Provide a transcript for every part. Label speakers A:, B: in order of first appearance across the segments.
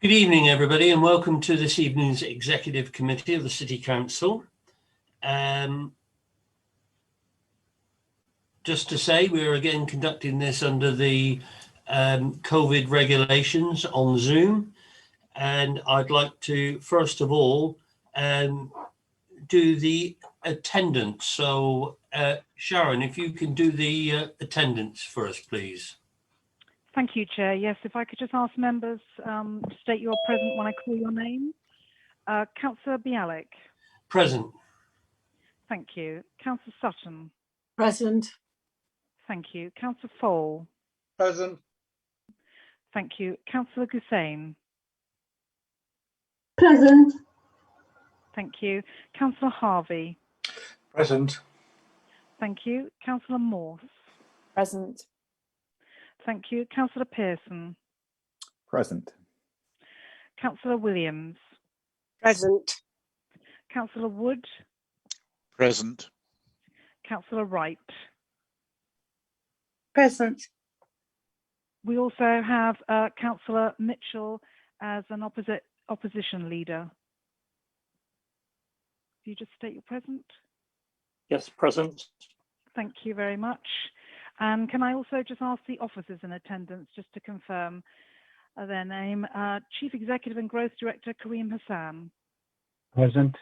A: Good evening, everybody, and welcome to this evening's Executive Committee of the City Council. Just to say, we're again conducting this under the COVID regulations on Zoom, and I'd like to, first of all, do the attendance. So, Sharon, if you can do the attendance first, please.
B: Thank you, Chair. Yes, if I could just ask members to state you're present when I call your name. Councillor Bialik.
A: Present.
B: Thank you. Councillor Sutton.
C: Present.
B: Thank you. Councillor Fole.
D: Present.
B: Thank you. Councillor Gussain.
C: Present.
B: Thank you. Councillor Harvey.
D: Present.
B: Thank you. Councillor Morse.
C: Present.
B: Thank you. Councillor Pearson.
E: Present.
B: Councillor Williams.
C: Present.
B: Councillor Wood.
D: Present.
B: Councillor Wright.
C: Present.
B: We also have Councillor Mitchell as an opposition leader. Can you just state you're present?
F: Yes, present.
B: Thank you very much. And can I also just ask the officers in attendance just to confirm their name? Chief Executive and Growth Director Kareem Hassan.
E: Present.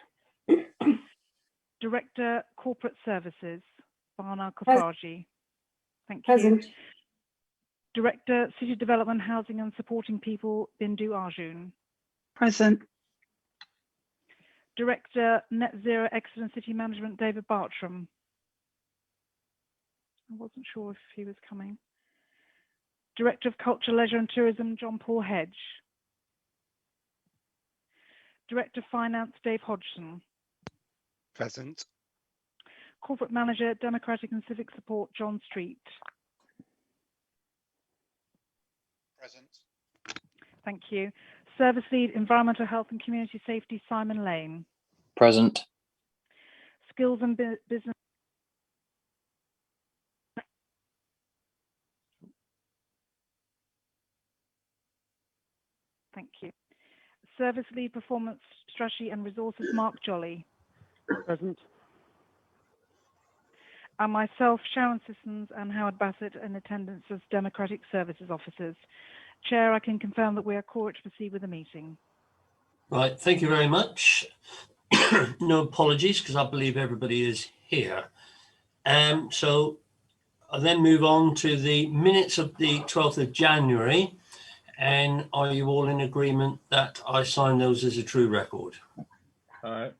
B: Director Corporate Services Bana Kofaji. Thank you.
C: Present.
B: Director City Development, Housing and Supporting People Bindu Arjun.
C: Present.
B: Director Net Zero Excellent City Management David Bartram. I wasn't sure if he was coming. Director of Culture, Leisure and Tourism, John Paul Hedge. Director of Finance, Dave Hodgson.
D: Present.
B: Corporate Manager, Democratic and Civic Support, John Street.
D: Present.
B: Thank you. Service Lead, Environmental Health and Community Safety, Simon Lane.
F: Present.
B: Skills and Business. Thank you. Service Lead, Performance Strategy and Resources, Mark Jolly.
F: Present.
B: And myself, Sharon Sissons and Howard Bassett in attendance as Democratic Services Officers. Chair, I can confirm that we are quorate to proceed with the meeting.
A: Right, thank you very much. No apologies, because I believe everybody is here. So I'll then move on to the minutes of the 12th of January. And are you all in agreement that I sign those as a true record?
D: Yeah.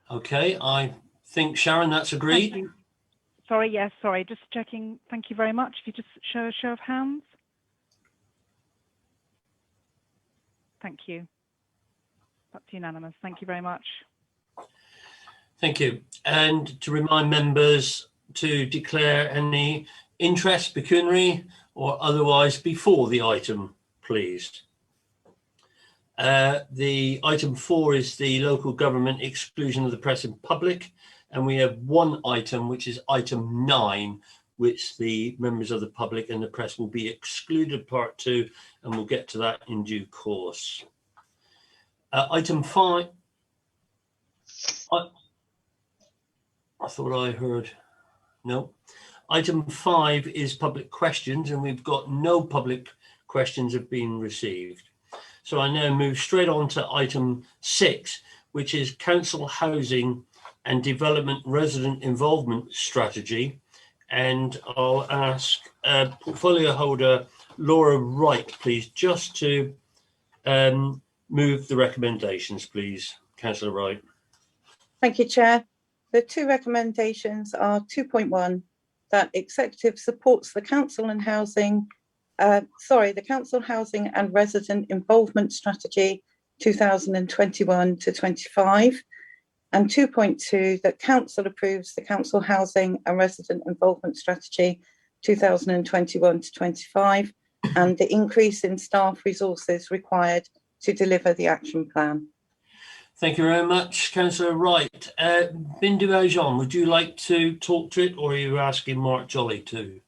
A: Okay, I think, Sharon, that's agreed.
B: Thank you. Sorry, yes, sorry, just checking. Thank you very much. If you just show a show of hands. Thank you. That's unanimous. Thank you very much.
A: Thank you. And to remind members to declare any interest, pecuniary or otherwise before the item, please. The item 4 is the local government exclusion of the press and public. And we have one item, which is item 9, which the members of the public and the press will be excluded, part 2, and we'll get to that in due course. Item 5. I thought I heard, no. Item 5 is public questions, and we've got no public questions have been received. So I now move straight on to item 6, which is council housing and development resident involvement strategy. And I'll ask portfolio holder Laura Wright, please, just to move the recommendations, please. Councillor Wright.
C: Thank you, Chair. The two recommendations are 2.1, that executive supports the council and housing, the council housing and resident involvement strategy 2021 to 25. And 2.2, that council approves the council housing and resident involvement strategy 2021 to 25 and the increase in staff resources required to deliver the action plan.
A: Thank you very much, Councillor Wright. Bindu Ajan, would you like to talk to it, or are you asking Mark Jolly to?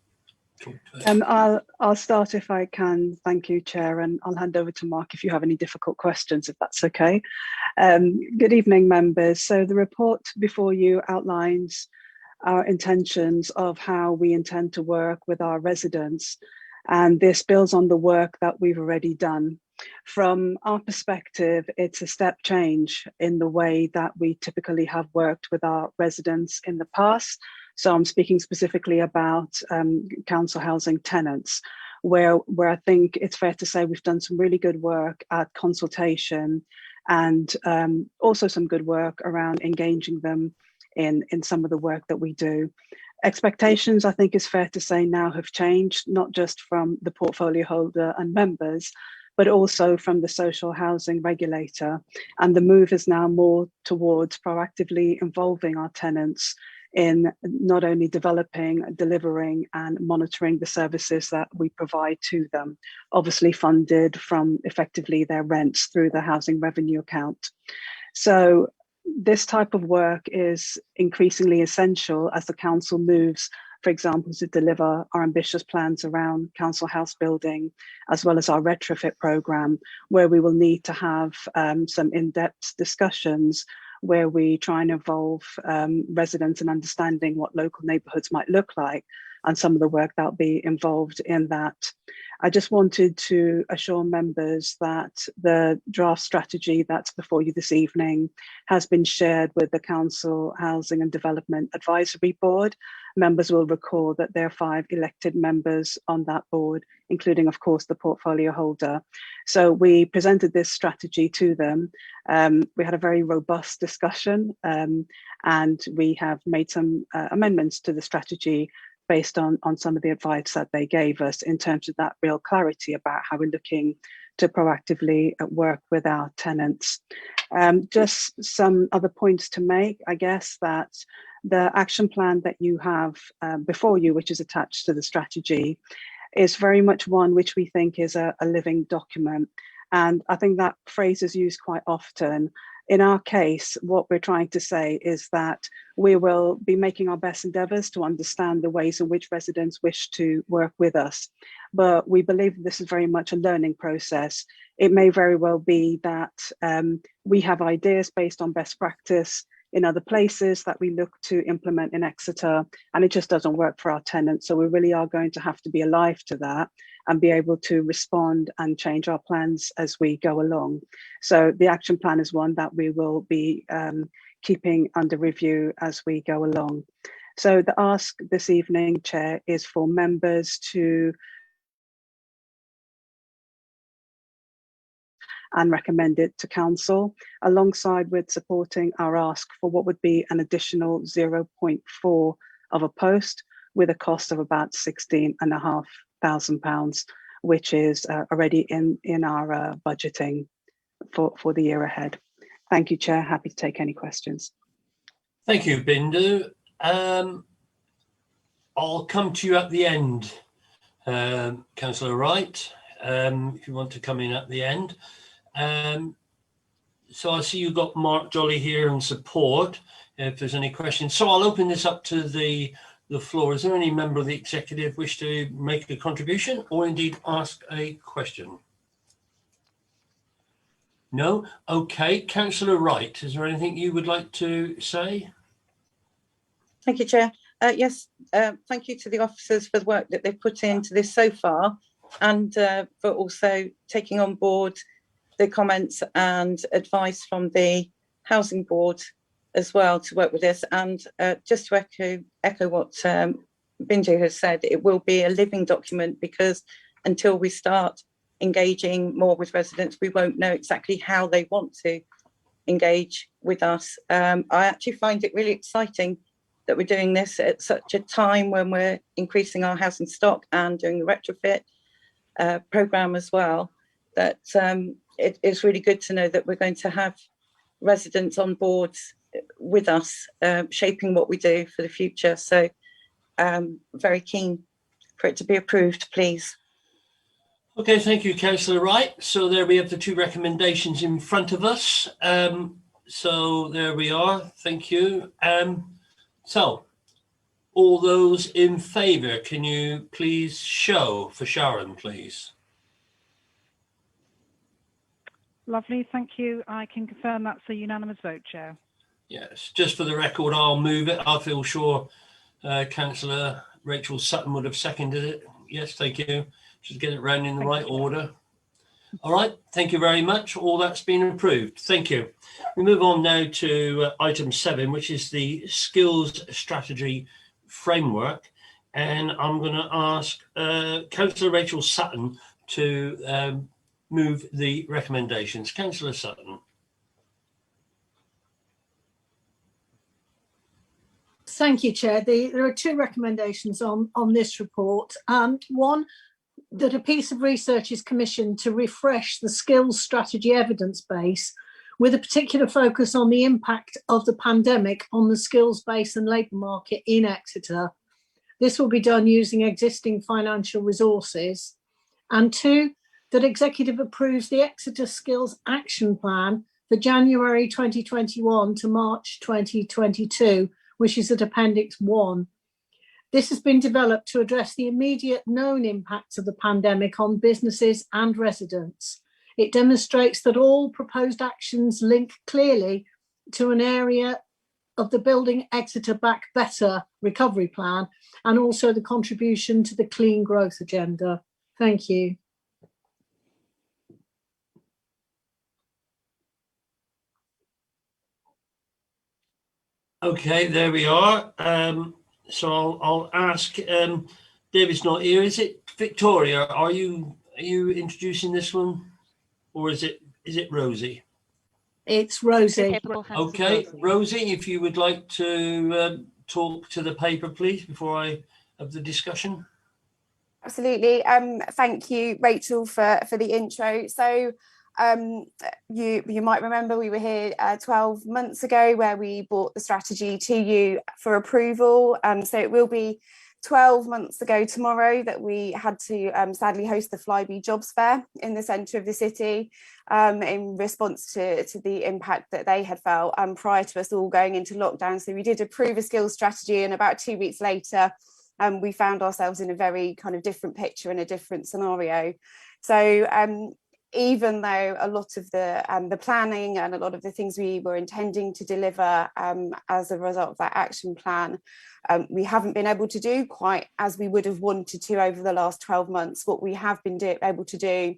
A: talk to it.
G: I'll start if I can. Thank you, Chair, and I'll hand over to Mark if you have any difficult questions, if that's okay. Good evening, members. So the report before you outlines our intentions of how we intend to work with our residents, and this builds on the work that we've already done. From our perspective, it's a step change in the way that we typically have worked with our residents in the past. So I'm speaking specifically about council housing tenants, where I think it's fair to say we've done some really good work at consultation and also some good work around engaging them in some of the work that we do. Expectations, I think is fair to say, now have changed, not just from the portfolio holder and members, but also from the social housing regulator. And the move is now more towards proactively involving our tenants in not only developing, delivering and monitoring the services that we provide to them, obviously funded from effectively their rents through the housing revenue account. So this type of work is increasingly essential as the council moves, for example, to deliver our ambitious plans around council house building, as well as our retrofit programme, where we will need to have some in-depth discussions where we try and involve residents in understanding what local neighbourhoods might look like and some of the work that'll be involved in that. I just wanted to assure members that the draft strategy that's before you this evening has been shared with the Council Housing and Development Advisory Board. Members will recall that there are 5 elected members on that board, including, of course, the portfolio holder. So we presented this strategy to them. We had a very robust discussion and we have made some amendments to the strategy based on some of the advice that they gave us in terms of that real clarity about how we're looking to proactively work with our tenants. Just some other points to make, I guess, that the action plan that you have before you, which is attached to the strategy, is very much one which we think is a living document. And I think that phrase is used quite often. In our case, what we're trying to say is that we will be making our best endeavours to understand the ways in which residents wish to work with us. But we believe this is very much a learning process. It may very well be that we have ideas based on best practice in other places that we look to implement in Exeter, and it just doesn't work for our tenants. So we really are going to have to be alive to that and be able to respond and change our plans as we go along. So the action plan is one that we will be keeping under review as we go along. So the ask this evening, Chair, is for members to and recommend it to council, alongside with supporting our ask for what would be an additional 0.4 of a post with a cost of about £16,500, which is already in our budgeting for the year ahead. Thank you, Chair. Happy to take any questions.
A: Thank you, Bindu. I'll come to you at the end, Councillor Wright, if you want to come in at the end. So I see you've got Mark Jolly here in support, if there's any questions. So I'll open this up to the floor. Is there any member of the executive wish to make a contribution or indeed ask a question? No? Okay. Councillor Wright, is there anything you would like to say?
C: Thank you, Chair. Yes, thank you to the officers for the work that they've put into this so far, and for also taking on board the comments and advice from the Housing Board as well to work with this. And just to echo what Bindu has said, it will be a living document, because until we start engaging more with residents, we won't know exactly how they want to engage with us. I actually find it really exciting that we're doing this at such a time when we're increasing our housing stock and doing the retrofit programme as well, that it's really good to know that we're going to have residents on board with us, shaping what we do for the future. So very keen for it to be approved, please.
A: Okay, thank you, Councillor Wright. So there we have the 2 recommendations in front of us. So there we are. Thank you. So All those in favour, can you please show for Sharon, please?
B: Lovely, thank you. I can confirm that's a unanimous vote, Chair.
A: Yes, just for the record, I'll move it. I feel sure Councillor Rachel Sutton would have seconded it. Yes, thank you. Just get it round in the right order. All right, thank you very much. All that's been approved. Thank you. We move on now to item 7, which is the skills strategy framework. And I'm going to ask Councillor Rachel Sutton to move the recommendations. Councillor Sutton.
H: Thank you, Chair. There are 2 recommendations on this report. One, that a piece of research is commissioned to refresh the skills strategy evidence base with a particular focus on the impact of the pandemic on the skills base and labour market in Exeter. This will be done using existing financial resources. And 2, that Executive approves the Exeter Skills Action Plan for January 2021 to March 2022, which is at Appendix 1. This has been developed to address the immediate known impacts of the pandemic on businesses and residents. It demonstrates that all proposed actions link clearly to an area of the Building Exeter Back Better recovery plan and also the contribution to the clean growth agenda. Thank you.
A: Okay, there we are. So I'll ask. David's not here. Is it Victoria? Are you introducing this one, or is it Rosie?
H: It's Rosie.
A: Okay, Rosie, if you would like to talk to the paper, please, before I have the discussion.
I: Absolutely. Thank you, Rachel, for the intro. So you might remember we were here 12 months ago where we brought the strategy to you for approval. So it will be 12 months ago tomorrow that we had to sadly host the Flybe Jobs Fair in the centre of the city in response to the impact that they had felt prior to us all going into lockdown. So we did approve a skills strategy, and about 2 weeks later we found ourselves in a very kind of different picture and a different scenario. So even though a lot of the planning and a lot of the things we were intending to deliver as a result of that action plan, we haven't been able to do quite as we would have wanted to over the last 12 months. What we have been able to do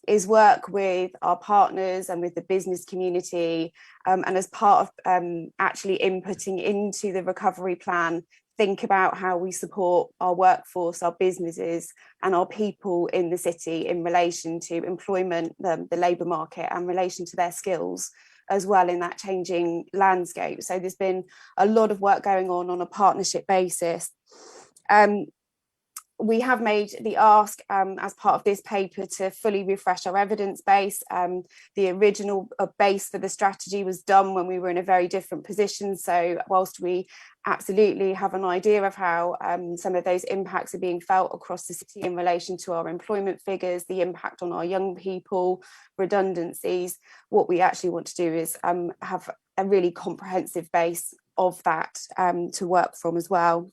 I: is work with our partners and with the business community, and as part of actually inputting into the recovery plan, think about how we support our workforce, our businesses and our people in the city in relation to employment, the labour market, and relation to their skills as well in that changing landscape. So there's been a lot of work going on a partnership basis. We have made the ask as part of this paper to fully refresh our evidence base. The original base for the strategy was done when we were in a very different position. So whilst we absolutely have an idea of how some of those impacts are being felt across the city in relation to our employment figures, the impact on our young people, redundancies, what we actually want to do is have a really comprehensive base of that to work from as well.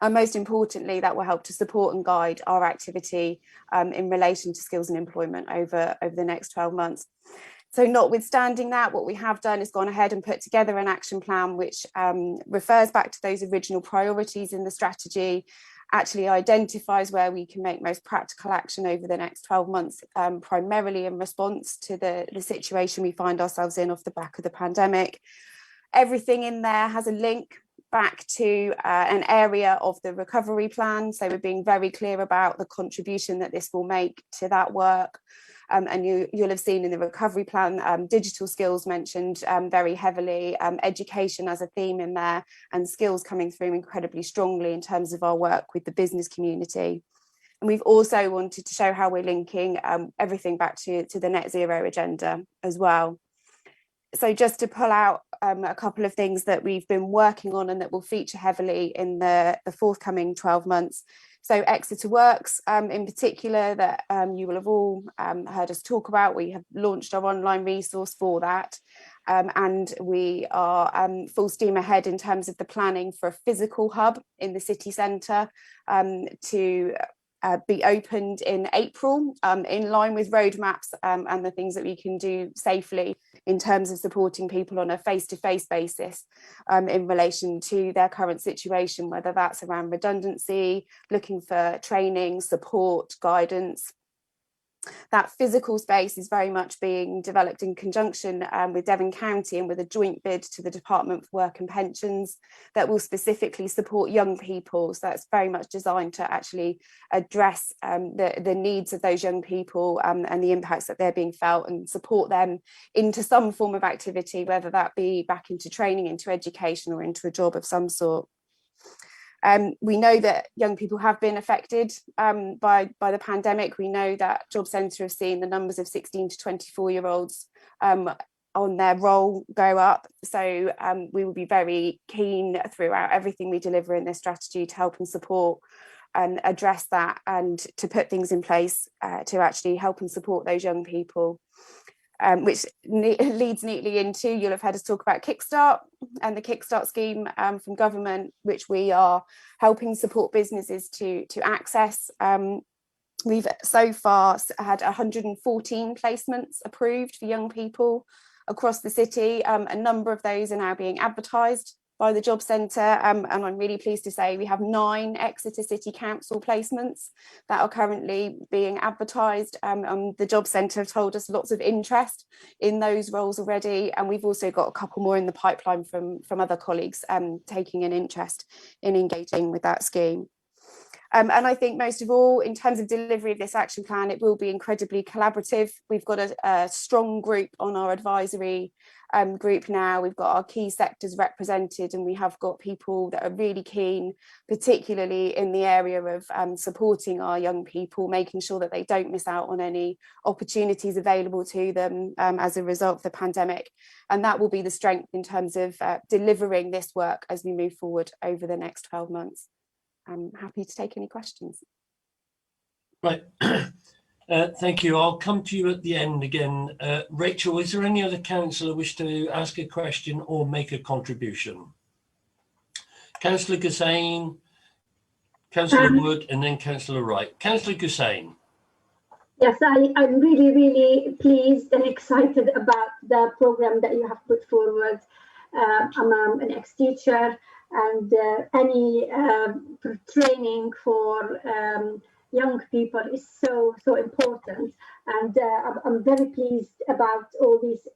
I: And most importantly, that will help to support and guide our activity in relation to skills and employment over the next 12 months. So notwithstanding that, what we have done is gone ahead and put together an action plan which refers back to those original priorities in the strategy, actually identifies where we can make most practical action over the next 12 months, primarily in response to the situation we find ourselves in off the back of the pandemic. Everything in there has a link back to an area of the recovery plan. So we're being very clear about the contribution that this will make to that work. And you'll have seen in the recovery plan, digital skills mentioned very heavily, education as a theme in there, and skills coming through incredibly strongly in terms of our work with the business community. And we've also wanted to show how we're linking everything back to the net zero agenda as well. So just to pull out a couple of things that we've been working on and that will feature heavily in the forthcoming 12 months. So Exeter Works in particular, that you will have all heard us talk about. We have launched our online resource for that. and we are full steam ahead in terms of the planning for a physical hub in the city centre to be opened in April, in line with roadmaps and the things that we can do safely in terms of supporting people on a face-to-face basis in relation to their current situation, whether that's around redundancy, looking for training, support, guidance. That physical space is very much being developed in conjunction with Devon County and with a joint bid to the Department for Work and Pensions that will specifically support young people. So that's very much designed to actually address the needs of those young people and the impacts that they're being felt, and support them into some form of activity, whether that be back into training, into education, or into a job of some sort. We know that young people have been affected by the pandemic. We know that Job Centre have seen the numbers of 16 to 24-year-olds on their roll go up. So we will be very keen throughout everything we deliver in this strategy to help and support and address that, and to put things in place to actually help and support those young people. Which leads neatly into, you'll have heard us talk about Kickstart and the Kickstart scheme from government, which we are helping support businesses to access. We've so far had 114 placements approved for young people across the city. A number of those are now being advertised by the Job Centre, and I'm really pleased to say we have 9 Exeter City Council placements that are currently being advertised. The Job Centre have told us lots of interest in those roles already, and we've also got a couple more in the pipeline from other colleagues taking an interest in engaging with that scheme. And I think most of all, in terms of delivery of this action plan, it will be incredibly collaborative. We've got a strong group on our advisory group now. We've got our key sectors represented, and we have got people that are really keen, particularly in the area of supporting our young people, making sure that they don't miss out on any opportunities available to them as a result of the pandemic. And that will be the strength in terms of delivering this work as we move forward over the next 12 months. I'm happy to take any questions.
A: Right. Thank you. I'll come to you at the end again. Rachel, is there any other councillor wish to ask a question or make a contribution? Councillor Gussain, Councillor Wood, and then Councillor Wright. Councillor Gussain.
J: Yes, I'm really, really pleased and excited about the programme that you have put forward. I'm an ex-teacher, and any training for young people is so important, and I'm very pleased about all these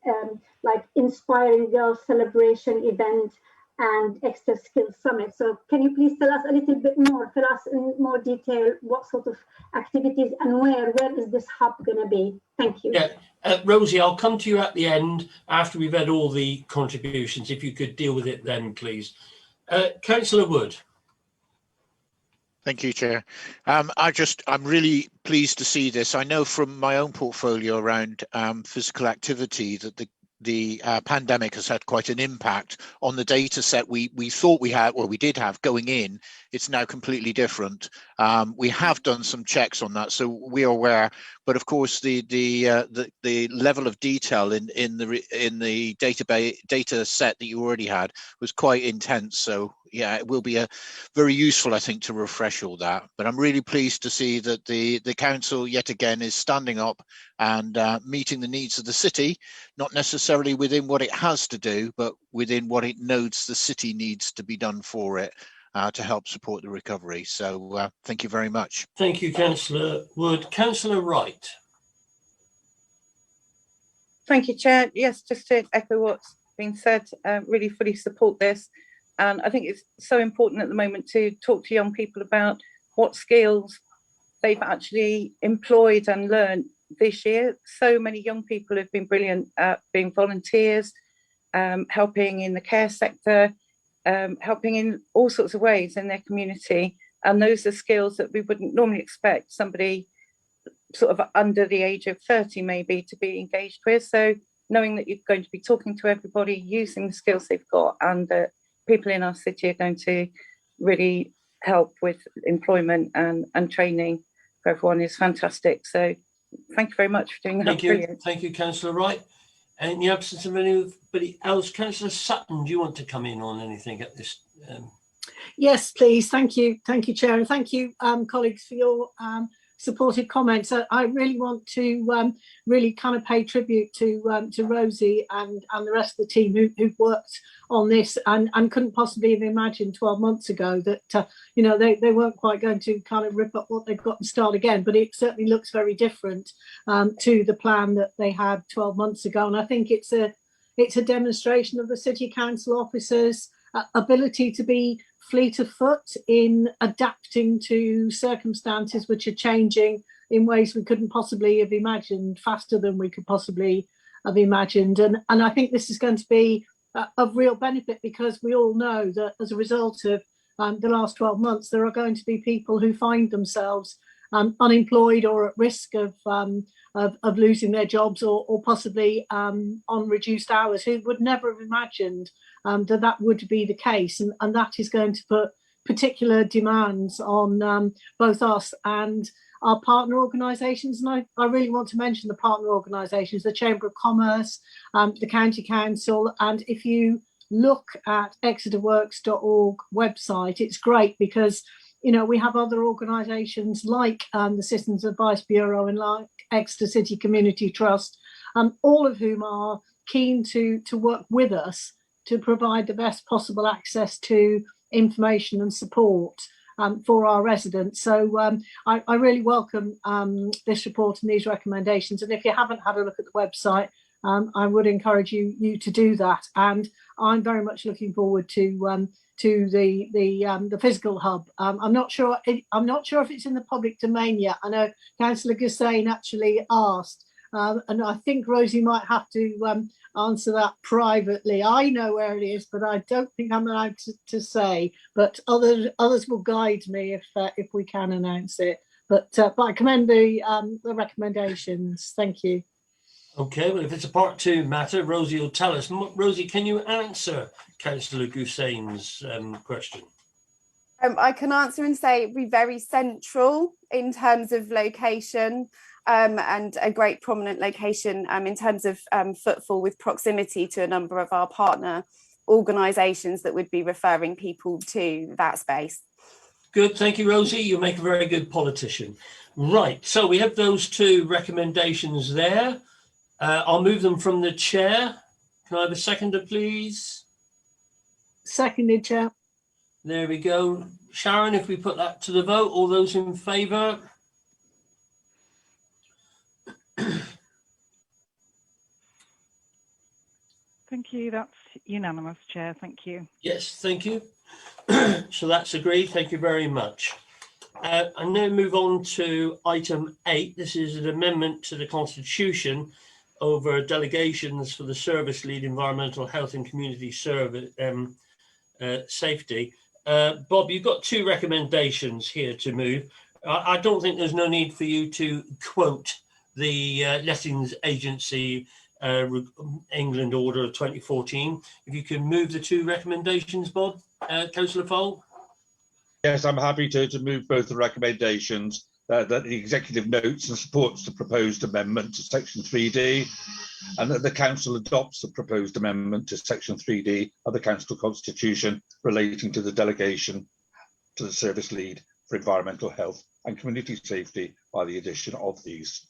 J: like Inspiring Girls celebration event and Exeter Skills Summit. So can you please tell us a little bit more, tell us in more detail what sort of activities and where is this hub going to be? Thank you.
A: Yeah, Rosie, I'll come to you at the end after we've had all the contributions. If you could deal with it then, please. Councillor Wood.
D: Thank you, Chair. I'm really pleased to see this. I know from my own portfolio around physical activity that the pandemic has had quite an impact on the data set we thought we had, or we did have going in. It's now completely different. We have done some checks on that, so we are aware. But of course, the level of detail in the data set that you already had was quite intense. So yeah, it will be very useful, I think, to refresh all that. But I'm really pleased to see that the council yet again is standing up and meeting the needs of the city, not necessarily within what it has to do, but within what it knows the city needs to be done for it to help support the recovery. So thank you very much.
A: Thank you, Councillor Wood. Councillor Wright.
C: Thank you, Chair. Yes, just to echo what's been said, really fully support this. And I think it's so important at the moment to talk to young people about what skills they've actually employed and learned this year. So many young people have been brilliant at being volunteers, helping in the care sector, helping in all sorts of ways in their community. And those are skills that we wouldn't normally expect somebody sort of under the age of 30 maybe to be engaged with. So knowing that you're going to be talking to everybody, using the skills they've got, and that people in our city are going to really help with employment and training for everyone is fantastic. So thank you very much for doing that.
A: Thank you.
C: Brilliant.
A: Thank you, Councillor Wright. In the absence of anybody else, Councillor Sutton, do you want to come in on anything at this?
H: Yes, please. Thank you, Chair, and thank you, colleagues, for your supportive comments. I really want to really kind of pay tribute to Rosie and the rest of the team who've worked on this and couldn't possibly have imagined 12 months ago that you know, they weren't quite going to kind of rip up what they've got and start again. But it certainly looks very different to the plan that they had 12 months ago, and I think it's a demonstration of the City Council officers' ability to be fleet of foot in adapting to circumstances which are changing in ways we couldn't possibly have imagined, faster than we could possibly have imagined. And I think this is going to be of real benefit, because we all know that as a result of the last 12 months, there are going to be people who find themselves unemployed or at risk of losing their jobs, or possibly on reduced hours, who would never have imagined that would be the case, and that is going to put particular demands on both us and our partner organisations. And I really want to mention the partner organisations, the Chamber of Commerce, the County Council, and if you look at exeterworks.org website, it's great because, you know, we have other organisations like the Citizens Advice Bureau and like Exeter City Community Trust, all of whom are keen to work with us to provide the best possible access to information and support for our residents. So I really welcome this report and these recommendations. And if you haven't had a look at the website, I would encourage you to do that. And I'm very much looking forward to the physical hub. I'm not sure if it's in the public domain yet. I know Councillor Gussain actually asked, and I think Rosie might have to answer that privately. I know where it is, but I don't think I'm allowed to say. But others will guide me if we can announce it. But I commend the recommendations. Thank you.
A: Okay, well, if it's a part two matter, Rosie will tell us. Rosie, can you answer Councillor Gussain's question?
I: I can answer and say it'd be very central in terms of location, and a great prominent location in terms of footfall, with proximity to a number of our partner organisations that would be referring people to that space.
A: Good, thank you, Rosie. You make a very good politician. Right, so we have those two recommendations there. I'll move them from the chair. Can I have a seconder, please?
H: Seconded, Chair.
A: There we go. Sharon, if we put that to the vote, all those in favour?
B: Thank you. That's unanimous, Chair. Thank you.
A: Yes, thank you. So that's agreed. Thank you very much. And now move on to item 8. This is an amendment to the Constitution over delegations for the service lead, environmental health and community service safety. Bob, you've got two recommendations here to move. I don't think there's no need for you to quote the Lettings Agency England Order of 2014. If you can move the two recommendations, Bob. Councillor Fole.
K: Yes, I'm happy to move both the recommendations, that the executive notes and supports the proposed amendment to section 3D, and that the council adopts the proposed amendment to section 3D of the council constitution relating to the delegation to the service lead for environmental health and community safety by the addition of these.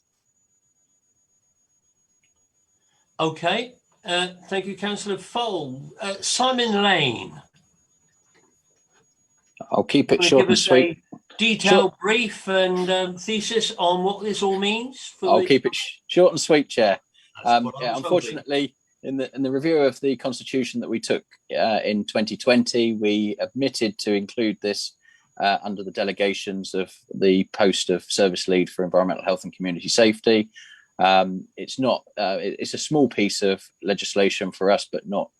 A: Okay, thank you, Councillor Fole. Simon Lane.
F: I'll keep it short and sweet.
A: Detailed brief and thesis on what this all means.
F: I'll keep it short and sweet, Chair. Unfortunately, in the review of the Constitution that we took in 2020, we omitted to include this under the delegations of the post of service lead for environmental health and community safety. It's not. It's a small piece of legislation for us, but not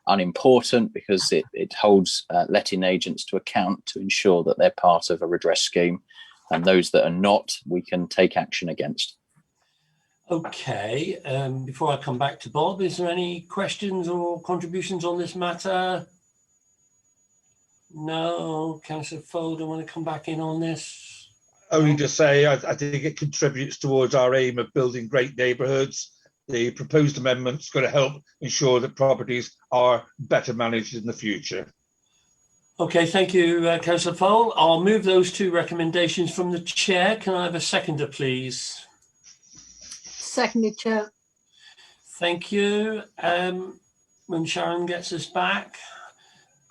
F: unimportant, because it holds letting agents to account to ensure that they're part of a redress scheme, and those that are not, we can take action against.
A: Okay, before I come back to Bob, is there any questions or contributions on this matter? No. Councillor Fole, do you want to come back in on this?
K: Only to say, I think it contributes towards our aim of building great neighbourhoods the proposed amendment's going to help ensure that properties are better managed in the future.
A: Okay, thank you, Councillor Fowle. I'll move those two recommendations from the chair. Can I have a seconder, please?
H: Seconded, Chair.
A: Thank you. When Sharon gets us back,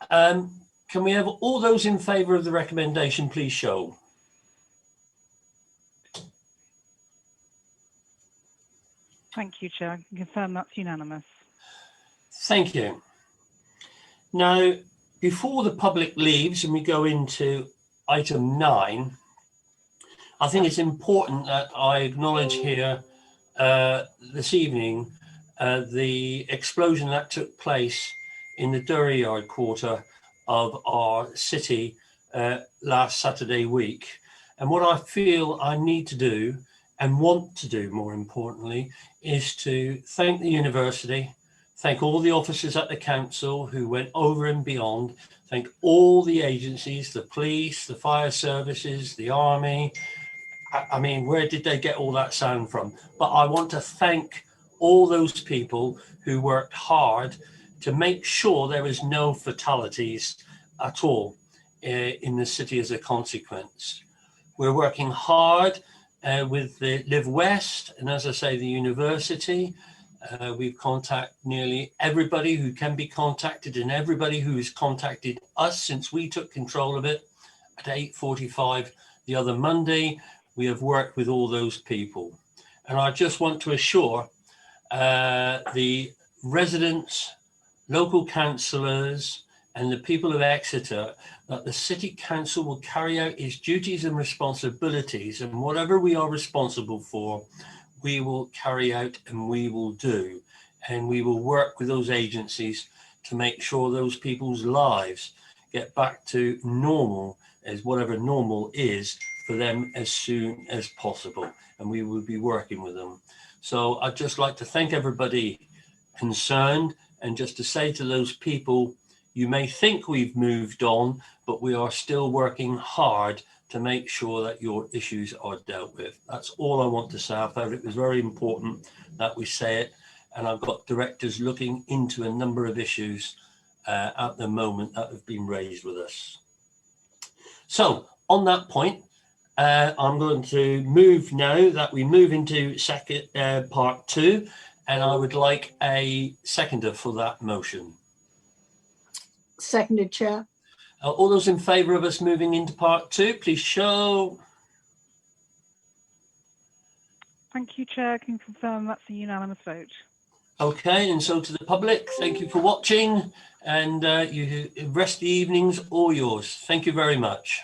A: can we have all those in favour of the recommendation, please show?
B: Thank you, Chair. I can confirm that's unanimous.
A: Thank you. Now, before the public leaves and we go into item 9, I think it's important that I acknowledge here this evening the explosion that took place in the Durry Yard quarter of our city last Saturday week. And what I feel I need to do, and want to do more importantly, is to thank the university, thank all the officers at the council who went over and beyond, thank all the agencies, the police, the fire services, the army. I mean, where did they get all that sound from? But I want to thank all those people who worked hard to make sure there was no fatalities at all in the city as a consequence. We're working hard with the Live West, and as I say, the university. We've contacted nearly everybody who can be contacted and everybody who's contacted us since we took control of it at 8:45 the other Monday. We have worked with all those people. And I just want to assure the residents, local councillors, and the people of Exeter that the City Council will carry out its duties and responsibilities, and whatever we are responsible for, we will carry out and we will do. And we will work with those agencies to make sure those people's lives get back to normal, as whatever normal is for them, as soon as possible. And we will be working with them. So I'd just like to thank everybody concerned, and just to say to those people, you may think we've moved on, but we are still working hard to make sure that your issues are dealt with. That's all I want to say. I felt it was very important that we say it. And I've got directors looking into a number of issues at the moment that have been raised with us. So on that point, I'm going to move now that we move into part 2, and I would like a seconder for that motion.
H: Seconded, Chair.
A: All those in favour of us moving into part 2, please show.
B: Thank you, Chair. I can confirm that's a unanimous vote.
A: Okay, and so to the public, thank you for watching, and you rest of the evening's all yours. Thank you very much.